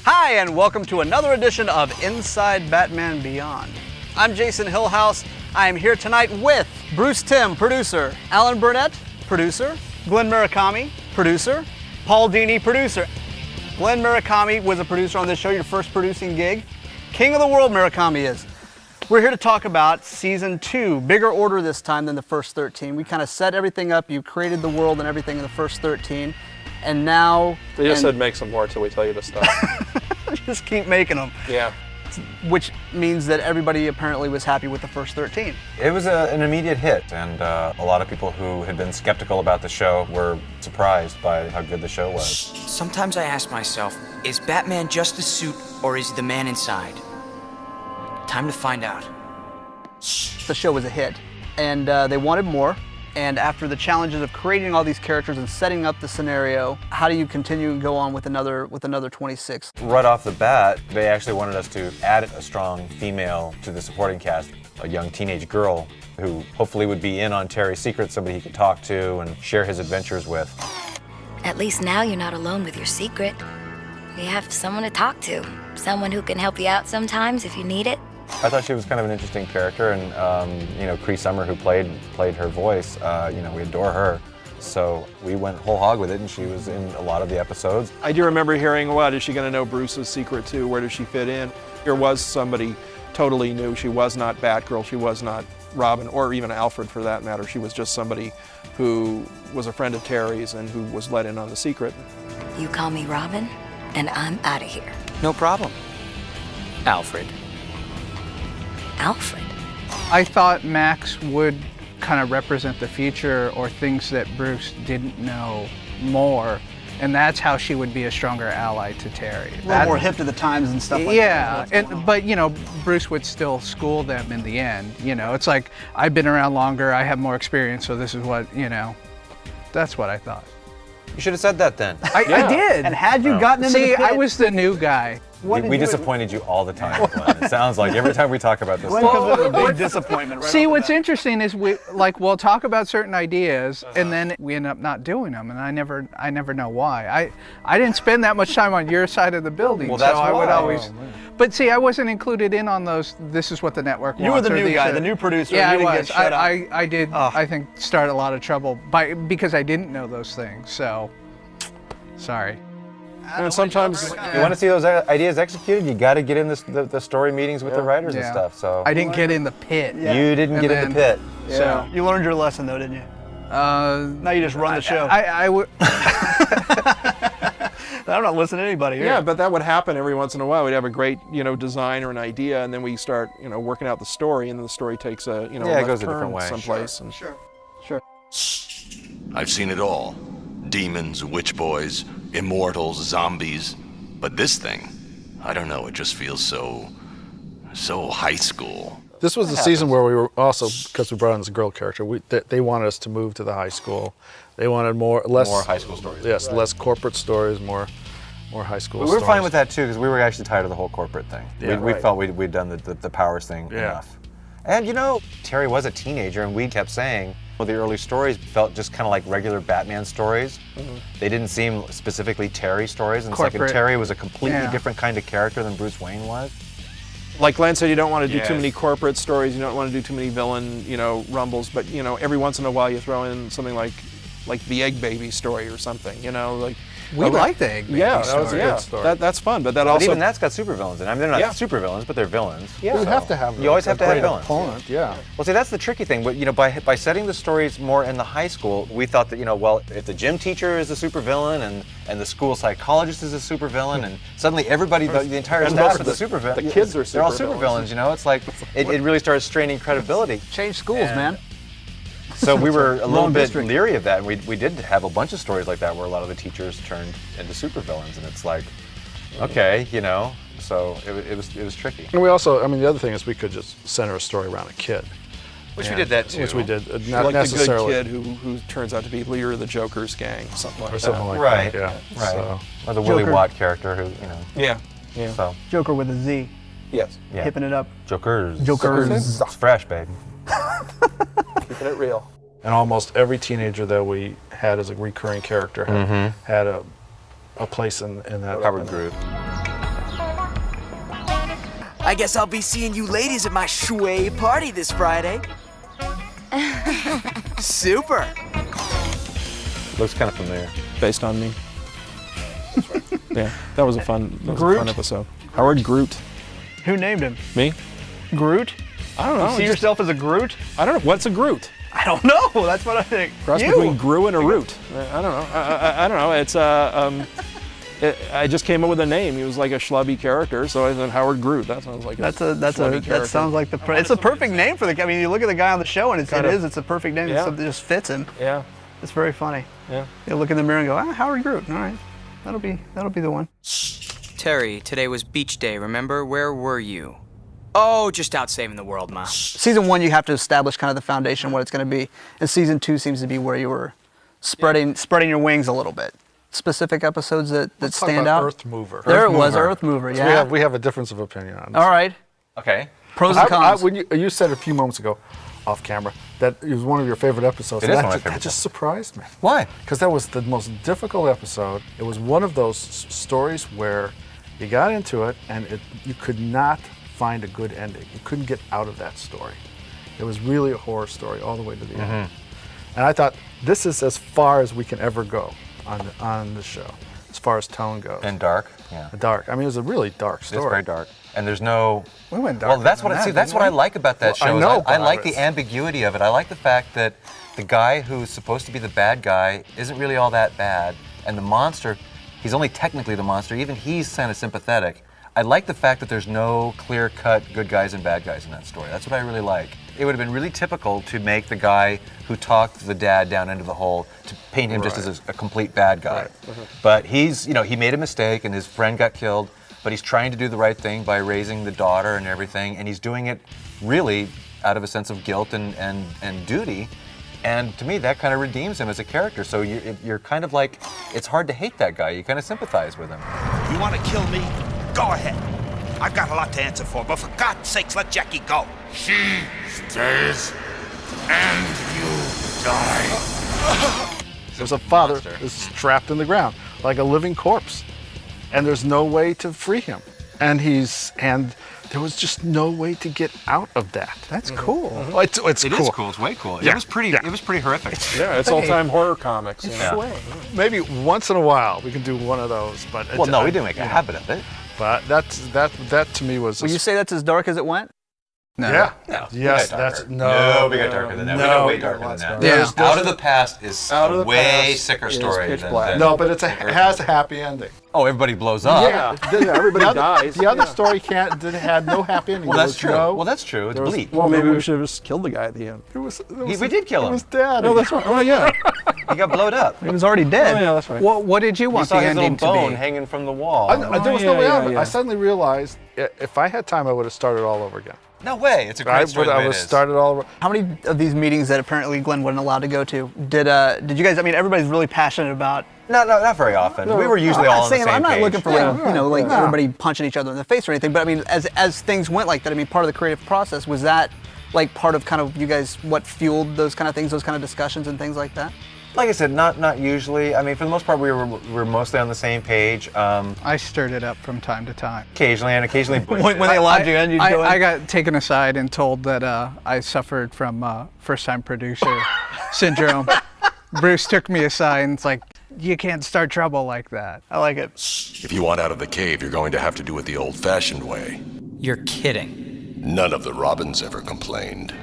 Hi, and welcome to another edition of Inside Batman Beyond. I'm Jason Hillhouse. I am here tonight with Bruce Timm, producer, Alan Burnett, producer, Glenn Murakami, producer, Paul Dini, producer. Glenn Murakami was a producer on this show, your first producing gig. King of the world, Murakami is. We're here to talk about season 2, bigger order this time than the first 13. We kind of set everything up. You created the world and everything in the first 13. And now... They just said make some more till we tell you to stop. Just keep making them. Yeah. Which means that everybody apparently was happy with the first 13. It was an immediate hit, and a lot of people who had been skeptical about the show were surprised by how good the show was. Sometimes I ask myself, is Batman just a suit or is he the man inside? Time to find out. The show was a hit, and they wanted more. And after the challenges of creating all these characters and setting up the scenario, how do you continue and go on with another 26? Right off the bat, they actually wanted us to add a strong female to the supporting cast, a young teenage girl who hopefully would be in on Terry's secret, somebody he could talk to and share his adventures with. At least now you're not alone with your secret. You have someone to talk to, someone who can help you out sometimes if you need it. I thought she was kind of an interesting character, and Cree Summer, who played her voice, we adore her. So we went whole hog with it, and she was in a lot of the episodes. I do remember hearing, what, is she going to know Bruce's secret too? Where does she fit in? Here was somebody totally new. She was not Batgirl, she was not Robin, or even Alfred for that matter. She was just somebody who was a friend of Terry's and who was let in on the secret. You call me Robin, and I'm out of here. No problem. Alfred. Alfred? I thought Max would kind of represent the future or things that Bruce didn't know more, and that's how she would be a stronger ally to Terry. A little more hip to the times and stuff like that. Yeah, but Bruce would still school them in the end. It's like, I've been around longer, I have more experience, so this is what, that's what I thought. You should have said that then. I did. And had you gotten into the pit, I was the new guy. We disappointed you all the time, Glenn. It sounds like every time we talk about this. A big disappointment. Right. See, what's interesting is we'll talk about certain ideas, and then we end up not doing them, and I never know why. I didn't spend that much time on your side of the building, well, that's so I would why. always. But see, I wasn't included in on those. This is what the network wants. You were the new guy, the new producer. Yeah, you didn't I was. Get shut up. I did. I think start a lot of trouble because I didn't know those things. So, sorry. And sometimes you want to see those ideas exexecuted, you got to get in the story meetings with the writers and stuff. So I didn't get in the pit. Yeah. You didn't get in the pit. Yeah. So you learned your lesson though, didn't you? Now you just run the show. I would. I'm not listening to anybody here. Yeah, but that would happen every once in a while. We'd have a great, design or an idea, and then we start, working out the story, and then the story takes a, it left goes a turn different way. someplace. Sure. I've seen it all. Demons, witch boys, immortals, zombies. But this thing, I don't know, it just feels so high school. This was the season where we were also, because we brought in this girl character, they wanted us to move to the high school. They wanted less high school stories. Yes, less corporate stories, more high school We stories. were fine with that too, because we were actually tired of the whole corporate thing. Yeah, we felt we'd done the powers thing enough. And Terry was a teenager, and we kept saying, the early stories felt just kind of like regular Batman stories. Mm-hmm. They didn't seem specifically Terry stories, and Corporate. and Terry was a completely different kind of character than Bruce Wayne was. Like Glenn said, you don't want to do too many corporate stories, you don't want to do too many villain, rumbles, but, every once in a while you throw in something like the Egg Baby story or something, We like the Egg Baby that story. was a good story. That's fun, but that also... But even that's got supervillains in it. I mean, they're not supervillains, but they're villains. Yeah. You have to have You always have to have villains. Opponent, yeah. Well, see, that's the tricky thing. But by setting the stories more in the high school, we thought that if the gym teacher is a supervillain and the school psychologist is a supervillain, and suddenly everybody, the entire staff is a supervillain. The kids are They're all supervillains. It's like it really starts straining credibility. Change schools, man. So we were a little bit district. leery of that, and we did have a bunch of stories like that where a lot of the teachers turned into supervillains, and it's like, okay, so it was tricky. And we also, the other thing is we could just center a story around a kid. Which we did that too. Which we did, not like necessarily. the good kid who turns out to be leader of the Joker's gang, something like that. Right. that. Yeah. Right. So. Or the Willie Joker. Watt character who, Yeah. So, Joker with a Z. Yes. yeah. Hipping it up. Jokers. Jokers. It's fresh, baby. Keeping it real. And almost every teenager that we had as a recurring character had a place in that. Howard Groove. I guess I'll be seeing you ladies at my shui party this Friday. Super. Looks kind of familiar. Based on me. Yeah, that was a fun episode. Howard Groot. Who named him? Me? Groot? I don't know. You see yourself as a Groot? I don't know. What's a Groot? I don't know. That's what I think. Cross between Gru and a root. I don't know. I don't know. It's I just came up with a name. He was like a schlubby character, so I said Howard Groot. That sounds like that sounds like it's a perfect name for the. I mean, you look at the guy on the show, and it's a perfect name. Yeah. It just fits him. Yeah. It's very funny. Yeah. You look in the mirror and go, Howard Groot. All right, that'll be the one. Terry, today was beach day, remember? Where were you? Oh, just out saving the world, Ma. Season 1, you have to establish kind of the foundation, what it's going to be. And season 2 seems to be where you were spreading your wings a little bit. Specific episodes that stand out. Earth Mover. There it was, Earth Mover. Yeah. So we have a difference of opinion on this. All right. Okay. Pros and cons. When you said a few moments ago, off camera, that it was one of your favorite episodes. It is one of my favorite. That just surprised me. Why? Because that was the most difficult episode. It was one of those stories where you got into it and you could not find a good ending. You couldn't get out of that story. It was really a horror story all the way to the end. And I thought, this is as far as we can ever go on the show, as far as tone goes. And dark. Yeah. Dark. I mean, it was a really dark story. It's very dark. And there's no. We went dark. Well, that's what I like about that show. I know. I like the ambiguity of it. I like the fact that the guy who's supposed to be the bad guy isn't really all that bad, and the monster, he's only technically the monster. Even he's kind of sympathetic. I like the fact that there's no clear-cut good guys and bad guys in that story. That's what I really like. It would have been really typical to make the guy who talked the dad down into the hole, to paint him just as a complete bad guy. Right. But he made a mistake and his friend got killed, but he's trying to do the right thing by raising the daughter and everything, and he's doing it really out of a sense of guilt and duty. And to me, that kind of redeems him as a character. So you're kind of like, it's hard to hate that guy. You kind of sympathize with him. You want to kill me? Go ahead. I've got a lot to answer for, but for God's sakes, let Jackie go. She stays, and you die. There's a father who's trapped in the ground, like a living corpse, and there's no way to free him. And there was just no way to get out of that. That's cool. Well, it's cool. It is cool. It's way cool. Yeah. It was pretty horrific. It's all-time horror comics. Maybe once in a while we can do one of those, but Well, no, we didn't make a habit of it. But that to me was. Will you say that's as dark as it went? No. Yeah. No. Yes, that's no. We got darker than that. No. We got way darker than that. Yeah. Out of the Past is a way sicker story pitch than black. No, but it has a happy ending. Oh, everybody blows up. Everybody dies. The other story had no happy ending. Well, There that's was true. no- Well, that's true. It's bleak. Well, maybe we should have just killed the guy at the end. We did kill him. It was dead. No, that's right. Oh, yeah. He got blowed up. He was already dead. Oh, yeah, that's right. What did you You want saw the his little ending to bone be? hanging from the wall. There was no way out of it. yeah. I suddenly realized if I had time, I would have started all over again. No way. It's a great story. I would have started all over. How many of these meetings that apparently Glenn wasn't allowed to go to did you guys? I mean, everybody's really passionate about. No, not very often. We were usually all on the same I'm not page. looking for everybody punching each other in the face or anything. But I mean, as things went like that, I mean, part of the creative process was that like part of kind of you guys what fueled those kind of things, those kind of discussions and things like that. Like I said, not usually. I mean, for the most part, we were mostly on the same page. I stirred it up from time to time. Occasionally. When they allowed you in, you'd go in? I got taken aside and told that I suffered from first-time producer syndrome. Bruce took me aside and it's like, you can't start trouble like that. I like it. If you want out of the cave, you're going to have to do it the old-fashioned way. You're kidding. None of the Robins ever complained.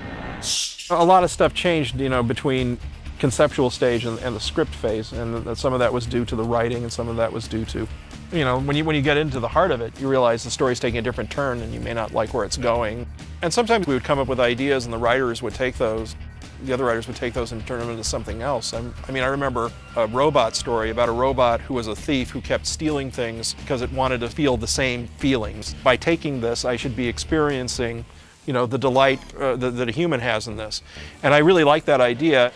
A lot of stuff changed, between conceptual stage and the script phase, and some of that was due to the writing, and some of that was due to, when you get into the heart of it, you realize the story's taking a different turn, and you may not like where it's going. And sometimes we would come up with ideas, and the writers would take those. The other writers would take those and turn them into something else. I remember a robot story about a robot who was a thief who kept stealing things because it wanted to feel the same feelings. By taking this, I should be experiencing, the delight that a human has in this. And I really liked that idea,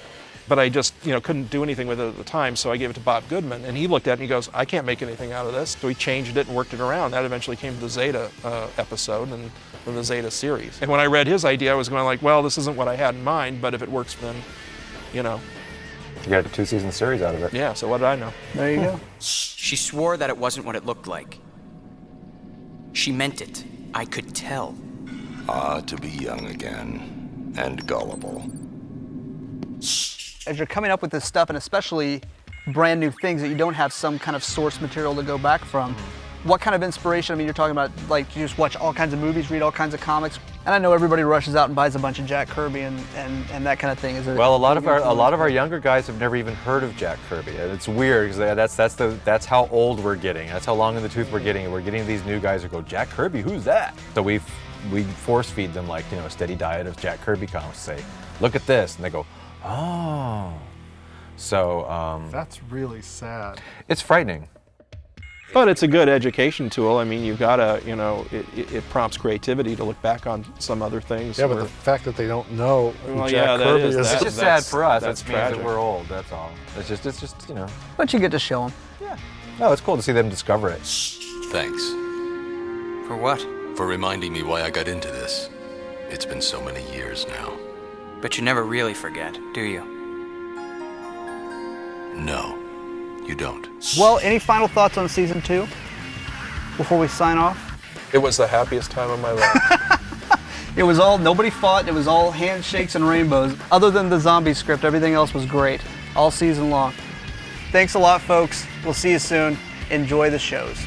but I just, couldn't do anything with it at the time, so I gave it to Bob Goodman, and he looked at it and he goes, I can't make anything out of this. So he changed it and worked it around. That eventually came to the Zeta episode and the Zeta series. And when I read his idea, I was going like, well, this isn't what I had in mind, but if it works, then, You got a 2-season series out of it. Yeah, so what did I know? There you go. She swore that it wasn't what it looked like. She meant it. I could tell. Ah, to be young again and gullible. As you're coming up with this stuff, and especially brand new things that you don't have some kind of source material to go back from, what kind of inspiration? I mean, you're talking about like you just watch all kinds of movies, read all kinds of comics, and I know everybody rushes out and buys a bunch of Jack Kirby and that kind of thing. Is it? Well, a lot of our younger guys have never even heard of Jack Kirby. It's weird because that's how old we're getting. That's how long in the tooth we're getting. We're getting these new guys who go, Jack Kirby, who's that? So we force feed them like a steady diet of Jack Kirby comics. Say, look at this, and they go, oh. So that's really sad. It's frightening. But it's a good education tool. I mean, you've got to, it prompts creativity to look back on some other things. Yeah, but the fact that they don't know who Jack Kirby is. It's just sad for us. That's That means tragic. that we're old. That's all. It's just. But you get to show them. Yeah. No, it's cool to see them discover it. Thanks For what? for reminding me why I got into this. It's been so many years now. But you never really forget, do you? No, you don't. Well, any final thoughts on season 2 before we sign off? It was the happiest time of my life. It was all, nobody fought, it was all handshakes and rainbows. Other than the zombie script, everything else was great, all season long. Thanks a lot, folks. We'll see you soon. Enjoy the shows.